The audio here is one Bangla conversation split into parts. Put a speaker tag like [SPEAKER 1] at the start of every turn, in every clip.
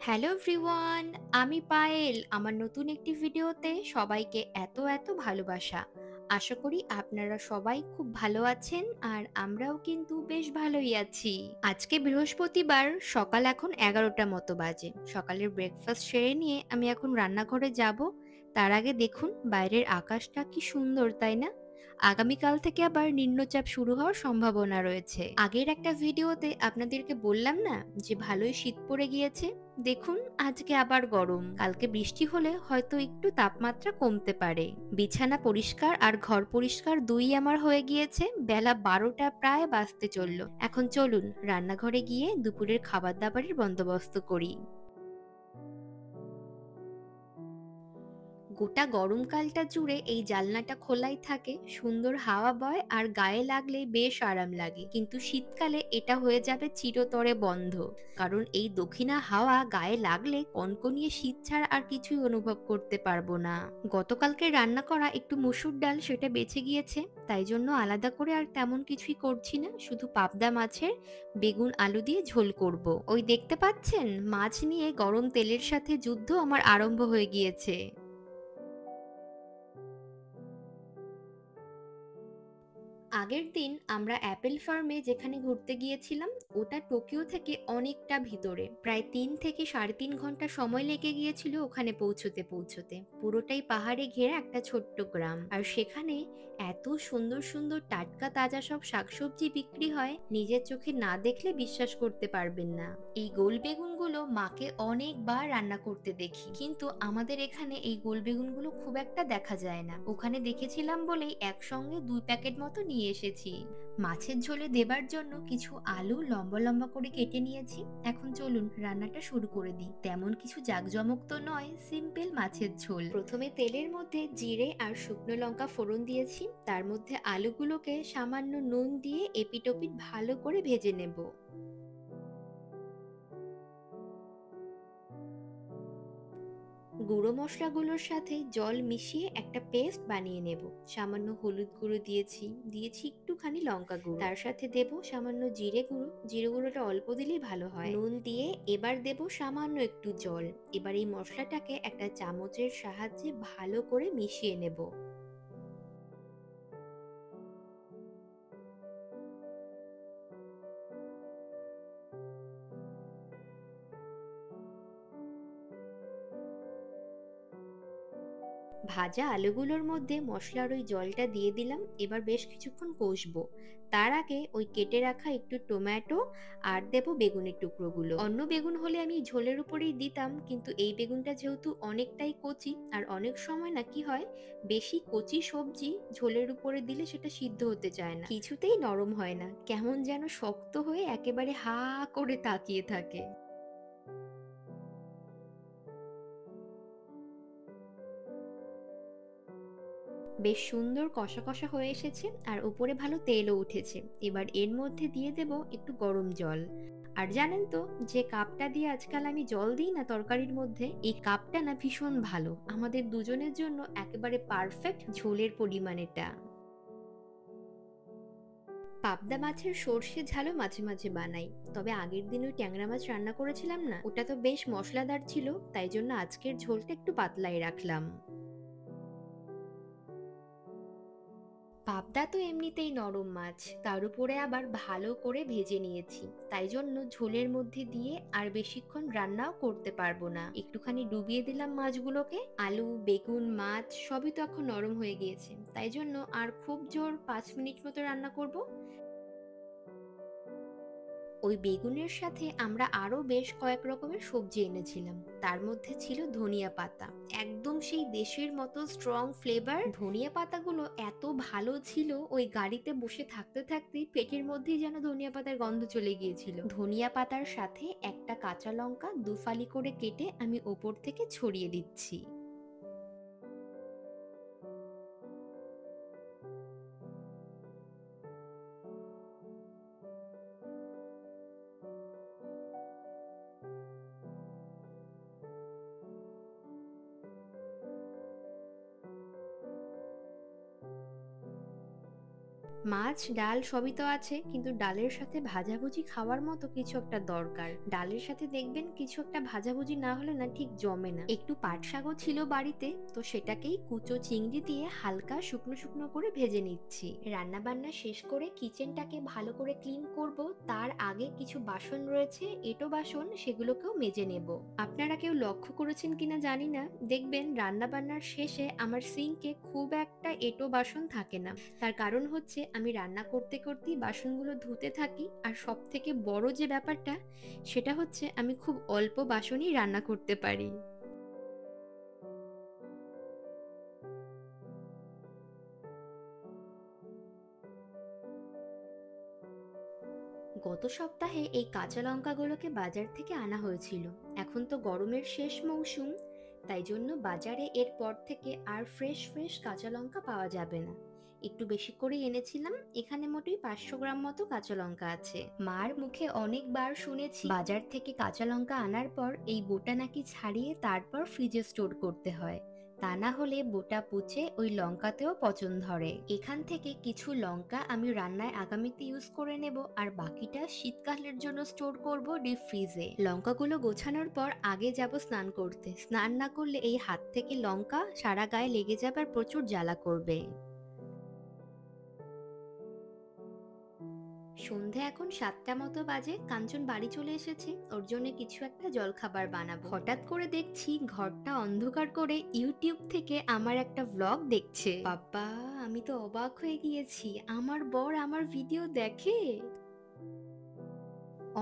[SPEAKER 1] হ্যালো এভরিওয়ান, আমি পায়েল। আমার নতুন একটি ভিডিওতে সবাইকে এত এত ভালোবাসা। আশা করি আপনারা সবাই খুব ভালো আছেন আর আমরাও কিন্তু বেশ ভালোই আছি। আজকে বৃহস্পতিবার, সকাল এখন 11টা মতো বাজে। সকালের ব্রেকফাস্ট সেরে নিয়ে আমি এখন রান্নাঘরে যাব। তার আগে দেখুন বাইরের আকাশটা কি সুন্দর, তাই না? আগামীকাল থেকে আবার নিম্নচাপ শুরু হওয়ার সম্ভাবনা রয়েছে। আগের একটা ভিডিওতে আপনাদেরকে বললাম না যে ভালোই শীত পড়ে গিয়েছে। দেখুন আজকে আবার গরম। কালকে বৃষ্টি হলে হয়তো একটু তাপমাত্রা কমতে পারে। বিছানা পরিষ্কার আর ঘর পরিষ্কার দুই আমার হয়ে গিয়েছে। বেলা 12টা প্রায় বাজতে চললো। এখন চলুন রান্নাঘরে গিয়ে দুপুরের খাবার দাবারের বন্দোবস্ত করি। গোটা গরমকালটা জুড়ে এই জানলাটা খোলাই থাকে, সুন্দর হাওয়া বয় আর গায়ে লাগলে বেশ আরাম লাগে। কিন্তু শীতকালে এটা হয়ে যাবে চিরতরে বন্ধ, কারণ এই দক্ষিণা হাওয়া গায়ে লাগলে কনকনিয়ে শীত ছাড়া আর কিছুই অনুভব করতে পারবো না। গতকালকে রান্না করা একটু মসুর ডাল সেটা বেঁচে গিয়েছে, তাই জন্য আলাদা করে আর তেমন কিছুই করছি না, শুধু পাবদা মাছের বেগুন আলু দিয়ে ঝোল করব। ওই দেখতে পাচ্ছেন, মাছ নিয়ে গরম তেলের সাথে যুদ্ধ আমার আরম্ভ হয়ে গিয়েছে। আগের দিন আমরা অ্যাপেল ফার্মে যেখানে ঘুরতে গিয়েছিলাম, ওটা টোকিও থেকে অনেকটা ভিতরে, প্রায় 3 থেকে 3.5 ঘন্টা সময় লেগে গিয়েছিল ওখানে পৌঁছতে পৌঁছতে। পুরোটাই পাহাড়ে ঘেরা একটা ছোট্ট গ্রাম, আর সেখানে এত সুন্দর সুন্দর টাটকা তাজা সব শাকসবজি বিক্রি হয়, নিজের চোখে না দেখলে বিশ্বাস করতে পারবেন না। এই গোল বেগুনগুলো মাকে অনেকবার রান্না করতে দেখি, কিন্তু আমাদের এখানে এই গোল বেগুনগুলো খুব একটা দেখা যায় না। ওখানে দেখেছিলাম বলেই একসঙ্গে 2 প্যাকেট মতো নিয়ে এসেছি। মাছের ঝোলে দেবার জন্য কিছু আলু লম্বা লম্বা করে কেটে নিয়েছি। এখন চলুন রান্নাটা শুরু করে দিই। তেমন কিছু জাঁকজমক তো নয়, সিম্পল মাছের ঝোল। প্রথমে তেলের মধ্যে জিরে আর শুকনো লঙ্কা ফোড়ন দিয়েছি, তার মধ্যে আলুগুলোকে সামান্য নুন দিয়ে এপিটোপিট ভালো করে ভেজে নেব। গুঁড়ো মশলাগুলোর সাথে জল মিশিয়ে একটা পেস্ট বানিয়ে নেব। সামান্য হলুদ গুঁড়ো দিয়েছি, একটুখানি লঙ্কা গুঁড়ো, তার সাথে দেব সামান্য জিরে গুঁড়ো। জিরে গুঁড়োটা অল্প দিলেই ভালো হয়। নুন দিয়ে এবার দেব সামান্য একটু জল। এবার এই মশলাটাকে একটা চামচের সাহায্যে ভালো করে মিশিয়ে নেব। ভাজা আলুগুলোর মধ্যে মশলার ওই জলটা দিয়ে দিলাম। এবার বেশ কিছুক্ষণ কষবো। তার আগে ওই কেটে রাখা একটু টমেটো আর দেবো বেগুনের টুকরোগুলো। অন্য বেগুন হলে আমি ঝোলের উপরেই দিতাম, কিন্তু এই বেগুনটা যেহেতু অনেকটাই কচি, আর অনেক সময় না কি হয়, বেশি কচি সবজি ঝোলের উপরে দিলে সেটা সিদ্ধ হতে চায় না, কিছুতেই নরম হয় না, কেমন যেন শক্ত হয়ে একেবারে হা করে তাকিয়ে থাকে। বেশ সুন্দর কষা কষা হয়ে এসেছে আর উপরে ভালো তেলও উঠেছে। এবার এর মধ্যে দিয়ে দেব একটু গরম জল। আর জানেন তো, যে কাপটা দিয়ে আজকাল আমি জল দিই না তরকারির মধ্যে, এই কাপটা না ভীষণ ভালো, আমাদের দুজনের জন্য একেবারে পারফেক্ট ঝোলের পরিমাণ এটা। পাবদা মাছের সর্ষে ঝালও মাঝে মাঝে বানাই, তবে আগের দিন ওই ট্যাংরা মাছ রান্না করেছিলাম না, ওটা তো বেশ মশলাদার ছিল, তাই জন্য আজকের ঝোলটা একটু পাতলাই রাখলাম। পাবদা তো এমনিতেই নরম মাছ, তার উপরে আবার ভালো করে ভেজে নিয়েছি, তাই জন্য ঝোলের মধ্যে দিয়ে আর বেশিক্ষণ রান্নাও করতে পারবো না। একটুখানি ডুবিয়ে দিলাম মাছগুলোকে। আলু বেগুন মাছ সবই তো এখন নরম হয়ে গিয়েছে, তাই জন্য আর খুব জোর 5 মিনিট মতো রান্না করব। ওই বেগুনের সাথে আমরা আরো বেশ কয়েক রকমের সবজি এনেছিলাম, তার মধ্যে ছিল ধনিয়া পাতা। একদম সেই দেশের মতো স্ট্রং ফ্লেভার। ধনিয়া পাতাগুলো এত ভালো ছিল, ওই গাড়িতে বসে থাকতে থাকতেই পেটের মধ্যেই যেন ধনিয়া পাতার গন্ধ চলে গিয়েছিল। ধনিয়া পাতার সাথে একটা কাঁচা লঙ্কা দুফালি করে কেটে আমি ওপর থেকে ছড়িয়ে দিচ্ছি। মাছ ডাল সবই তো আছে, কিন্তু ডালের সাথে ভাজাভুজি খাওয়ার মতো কিছু একটা দরকার। ডালের সাথে দেখবেন কিছু একটা ভাজাভুজি না হলে না ঠিক জমে না। একটু পাট শাকও ছিল বাড়িতে, তো সেটাকেই কুচো চিংড়ি দিয়ে হালকা শুকনো শুকনো করে ভেজে নিচ্ছি। রান্না বান্না শেষ করে কিচেনটাকে ভালো করে ক্লিন করব, তার আগে কিছু বাসন রয়েছে, এঁটো বাসন, সেগুলোকেও মেজে নেব। আপনারা কেউ লক্ষ্য করেছেন কিনা জানি না, দেখবেন রান্না বান্নার শেষে আমার সিঙ্কে খুব একটা এঁটো বাসন থাকে না। তার কারণ হচ্ছে আমি রান্না করতে করতেই বাসনগুলো ধুতে থাকি, আর সব থেকে বড় যে ব্যাপারটা সেটা হচ্ছে আমি খুব অল্প বাসনই রান্না করতে পারি। গত সপ্তাহে এই কাঁচা লঙ্কাগুলোকে বাজার থেকে আনা হয়েছিল। এখন তো গরমের শেষ মৌসুম, তাই জন্য বাজারে এর পর থেকে আর ফ্রেশ ফ্রেশ কাঁচা লঙ্কা পাওয়া যাবে না। একটু বেশি করে এনেছিলাম, এখানে মোটেই 500 গ্রাম মতো কাঁচা লঙ্কা আছে। মার মুখে অনেকবার শুনেছি বাজার থেকে কাঁচা লঙ্কা আনার পর এই বোটা নাকি ছাড়িয়ে তারপর ফ্রিজে স্টোর করতে হয়, তা না হলে বোটা পচে ওই লঙ্কাতেও পচন ধরে। এখান থেকে কিছু লঙ্কা আমি রান্নায় আগামীতে ইউজ করে নেব, আর বাকিটা শীতকালের জন্য স্টোর করব ডিপ ফ্রিজে। লঙ্কাগুলো গোছানোর পর আগে যাব স্নান করতে। স্নান না করলে এই হাত থেকে লঙ্কা সারা গায়ে লেগে যাবে আর প্রচুর জ্বালা করবে। সন্ধে এখন 7টা মতো বাজে। কাঞ্চন বাড়ি চলে এসেছে, ওর জন্য কিছু একটা জলখাবার বানাবো। হঠাৎ করে দেখছি ঘরটা অন্ধকার করে ইউটিউব থেকে আমার একটা ভ্লগ দেখছে। বাবা, আমি তো অবাক হয়ে গিয়েছি, আমার বর আমার ভিডিও দেখে।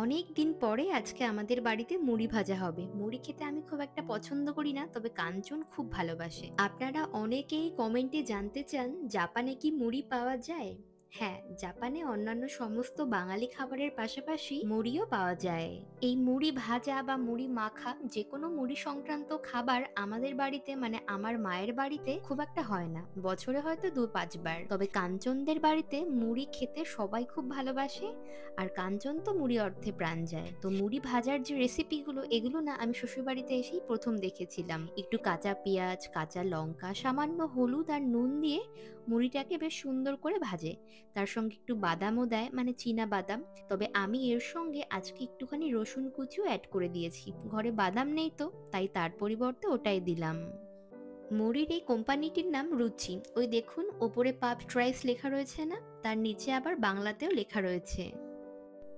[SPEAKER 1] অনেক দিন পরে আজকে আমাদের বাড়িতে মুড়ি ভাজা হবে। মুড়ি খেতে আমি খুব একটা পছন্দ করি না, তবে কাঞ্চন খুব ভালোবাসে। আপনারা অনেকেই কমেন্টে জানতে চান জাপানে কি মুড়ি পাওয়া যায়। হ্যাঁ, জাপানে অন্যান্য সমস্ত বাঙালি খাবারের পাশাপাশি মুড়িও পাওয়া যায়। এই মুড়ি ভাজা বা মুড়ি মাখা, যে কোনো মুড়ি সংক্রান্ত খাবার আমাদের বাড়িতে, মানে আমার মায়ের বাড়িতে খুব একটা হয় না, বছরে হয়তো 2-5 বার। তবে কাঞ্চনদের বাড়িতে মুড়ি খেতে সবাই খুব ভালোবাসে, আর কাঞ্চন তো মুড়ি অর্থে প্রাণ যায়। তো মুড়ি ভাজার যে রেসিপিগুলো, এগুলো না আমি শ্বশুরবাড়িতে এসেই প্রথম দেখেছিলাম। একটু কাঁচা পেঁয়াজ, কাঁচা লঙ্কা, সামান্য হলুদ আর নুন দিয়ে মুড়িটাকে বেশ সুন্দর করে ভাজে। তার সঙ্গে একটু বাদামও দেয়, মানে চীনা বাদাম। তবে আমি এর সঙ্গে আজকে একটুখানি রসুন কুচিও অ্যাড করে দিয়েছি। ঘরে বাদাম নেই তো, তাই তার পরিবর্তে ওটাই দিলাম। মুড়ির এই কোম্পানিটির নাম রুচি। ওই দেখুন ওপরে পাফড রাইস লেখা রয়েছে না, তার নিচে আবার বাংলাতেও লেখা রয়েছে।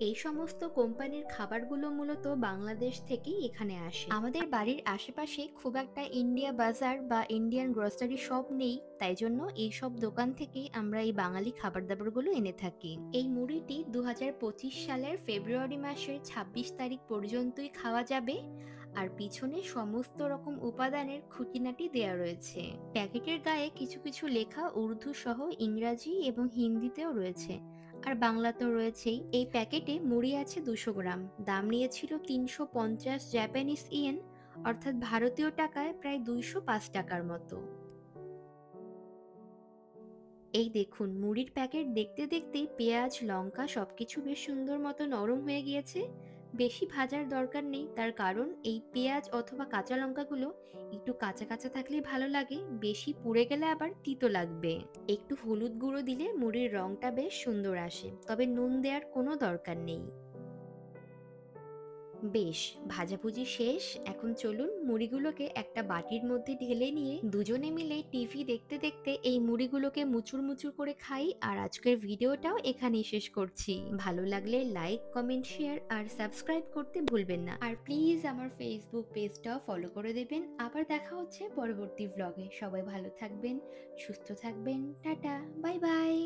[SPEAKER 1] এই সমস্ত কোম্পানির খাবারগুলো মূলত বাংলাদেশ থেকেই এখানে আসে। আমাদের বাড়ির আশেপাশে খুব একটা ইন্ডিয়া বাজার বা ইন্ডিয়ান গ্রসারি শপ নেই, তাই জন্য এই সব দোকান থেকেই আমরা এই বাঙালি খাবার দাবারগুলো এনে থাকি। এই মুড়িটি 2025 সালের ফেব্রুয়ারি মাসের 26 তারিখ পর্যন্তই খাওয়া যাবে, আর পিছনে সমস্ত রকম উপাদানের খুঁটিনাটি দেয়া রয়েছে। প্যাকেটের গায়ে কিছু কিছু লেখা উর্দু সহ ইংরাজি এবং হিন্দিতেও রয়েছে, আর বাংলা তো রয়েছেই। এই প্যাকেটে মুড়ি আছে 200 গ্রাম। দাম নিয়েছিল 350 জাপানিজ ইয়েন, অর্থাৎ ভারতীয় টাকায় প্রায় 205 টাকার মতো। এই দেখুন মুড়ির প্যাকেট দেখতে দেখতেই পেঁয়াজ লঙ্কা সবকিছু বেশ সুন্দর মতো নরম হয়ে গিয়েছে। বেশি ভাজার দরকার নেই, তার কারণ এই পেঁয়াজ অথবা কাঁচা লঙ্কাগুলো একটু কাঁচা কাঁচা থাকলেই ভালো লাগে, বেশি পুড়ে গেলে আবার তিতো লাগবে। একটু হলুদ গুঁড়ো দিলে মুড়ির রংটা বেশ সুন্দর আসে, তবে নুন দেওয়ার কোনো দরকার নেই। বেশ, ভাজাভুজি শেষ। এখন চলুন মুড়িগুলোকে একটা বাটির মধ্যে ঢেলে নিয়ে দুজনে মিলে টিভি দেখতে দেখতে এই মুড়িগুলোকে মুচুর মুচুর করে খাই। আর আজকের ভিডিওটাও এখানেই শেষ করছি। ভালো লাগলে লাইক কমেন্ট শেয়ার আর সাবস্ক্রাইব করতে ভুলবেন না, আর প্লিজ আমার ফেসবুক পেজটাও ফলো করে দেবেন। আবার দেখা হচ্ছে পরবর্তী ভ্লগে। সবাই ভালো থাকবেন, সুস্থ থাকবেন, টাটা, বাই বাই।